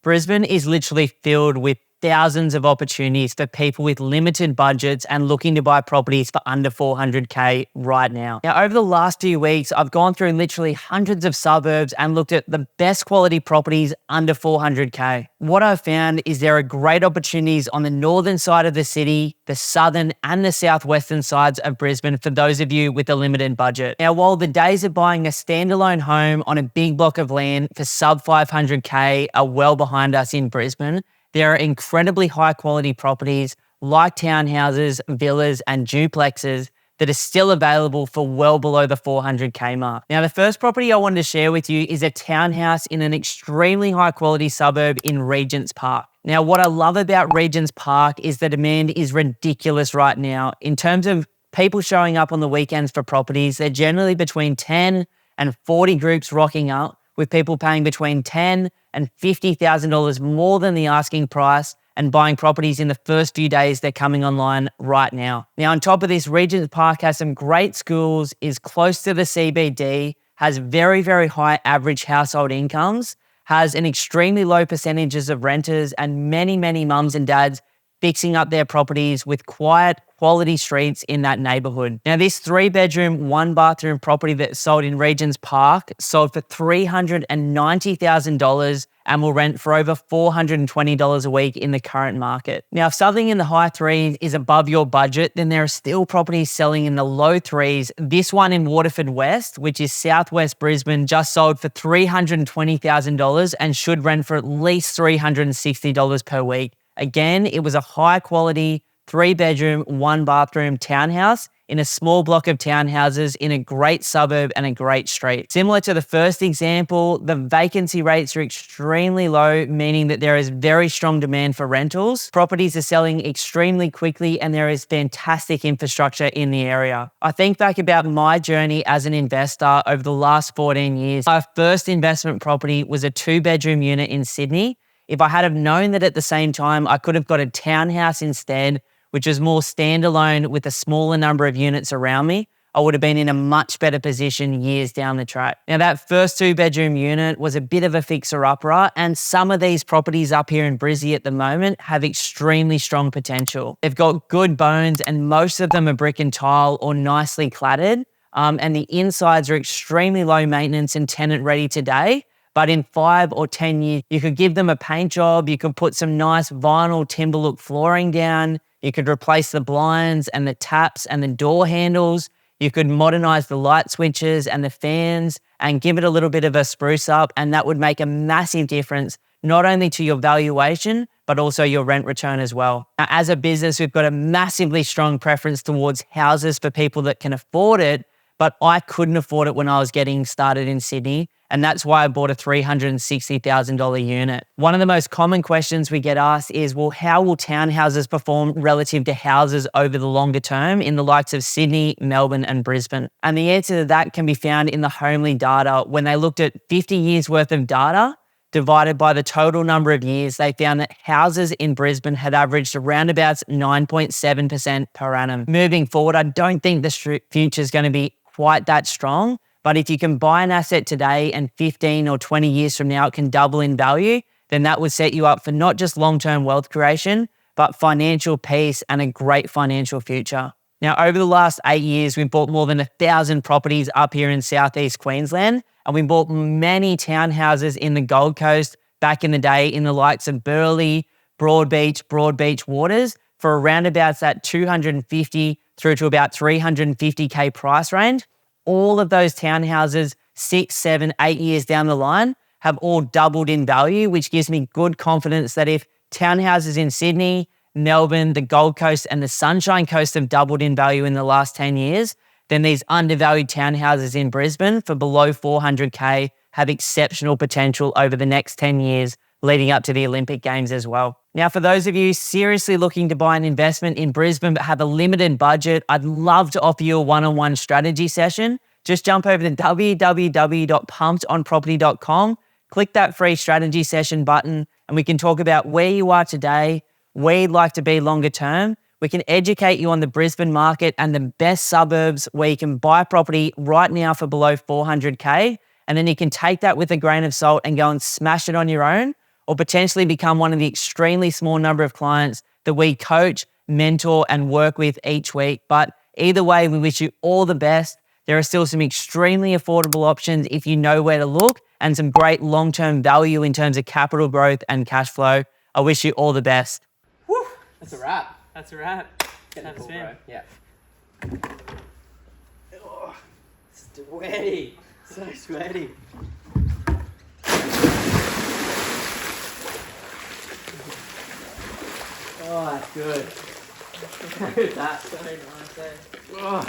Brisbane is literally filled with thousands of opportunities for people with limited budgets and looking to buy properties for under 400K right now. Now, over the last few weeks, I've gone through literally hundreds of suburbs and looked at the best quality properties under 400K. What I've found is there are great opportunities on the northern side of the city, the southern and the southwestern sides of Brisbane for those of you with a limited budget. Now, while the days of buying a standalone home on a big block of land for sub 500K are well behind us in Brisbane, there are incredibly high quality properties like townhouses, villas and duplexes that are still available for well below the 400K mark. Now, the first property I wanted to share with you is a townhouse in an extremely high quality suburb in Regent's Park. Now, what I love about Regent's Park is the demand is ridiculous right now. In terms of people showing up on the weekends for properties, they're generally between 10 and 40 groups rocking up, with people paying between $10,000 and $50,000 more than the asking price and buying properties in the first few days they're coming online right now. Now, on top of this, Regent's Park has some great schools, is close to the CBD, has very, very high average household incomes, has an extremely low percentages of renters and many, many mums and dads fixing up their properties with quiet, quality streets in that neighbourhood. Now, this 3-bedroom, 1-bathroom property that sold in Regent's Park sold for $390,000 and will rent for over $420 a week in the current market. Now, if something in the high threes is above your budget, then there are still properties selling in the low threes. This one in Waterford West, which is southwest Brisbane, just sold for $320,000 and should rent for at least $360 per week. Again, it was a high quality 3-bedroom, 1-bathroom townhouse in a small block of townhouses in a great suburb and a great street. Similar to the first example, the vacancy rates are extremely low, meaning that there is very strong demand for rentals. Properties are selling extremely quickly and there is fantastic infrastructure in the area. I think back about my journey as an investor over the last 14 years. My first investment property was a 2-bedroom unit in Sydney. If I had have known that at the same time, I could have got a townhouse instead, which was more standalone with a smaller number of units around me, I would have been in a much better position years down the track. Now, that first 2-bedroom unit was a bit of a fixer-upper, and some of these properties up here in Brizzy at the moment have extremely strong potential. They've got good bones, and most of them are brick and tile or nicely cladded, and the insides are extremely low maintenance and tenant ready today. But in 5 or 10 years, you could give them a paint job, you could put some nice vinyl timber look flooring down, you could replace the blinds and the taps and the door handles, you could modernize the light switches and the fans and give it a little bit of a spruce up, and that would make a massive difference, not only to your valuation, but also your rent return as well. Now, as a business, we've got a massively strong preference towards houses for people that can afford it, but I couldn't afford it when I was getting started in Sydney. And that's why I bought a $360,000 unit. One of the most common questions we get asked is, well, how will townhouses perform relative to houses over the longer term in the likes of Sydney, Melbourne and Brisbane? And the answer to that can be found in the Homely data. When they looked at 50 years worth of data divided by the total number of years, they found that houses in Brisbane had averaged around about 9.7% per annum. Moving forward, I don't think the future is going to be quite that strong. But if you can buy an asset today and 15 or 20 years from now, it can double in value, then that would set you up for not just long-term wealth creation, but financial peace and a great financial future. Now, over the last 8 years, we've bought more than 1,000 properties up here in Southeast Queensland, and we bought many townhouses in the Gold Coast back in the day in the likes of Burleigh, Broadbeach Waters for around about that 250 through to about 350K price range. All of those townhouses 6, 7, 8 years down the line have all doubled in value, which gives me good confidence that if townhouses in Sydney, Melbourne, the Gold Coast and the Sunshine Coast have doubled in value in the last 10 years, then these undervalued townhouses in Brisbane for below 400K have exceptional potential over the next 10 years leading up to the Olympic Games as well. Now, for those of you seriously looking to buy an investment in Brisbane but have a limited budget, I'd love to offer you a one-on-one strategy session. Just jump over to www.pumpedonproperty.com, click that free strategy session button, and we can talk about where you are today, where you'd like to be longer term. We can educate you on the Brisbane market and the best suburbs where you can buy property right now for below 400K, and then you can take that with a grain of salt and go and smash it on your own. or potentially become one of the extremely small number of clients that we coach, mentor, and work with each week. But either way, we wish you all the best. There are still some extremely affordable options if you know where to look, and some great long-term value in terms of capital growth and cash flow. I wish you all the best. Woo! That's a wrap. That's a wrap. Getting Have a cool, spin. bro. Yeah. Oh, sweaty. So sweaty. Oh, that's good. Look at that. So nice, eh? Oh.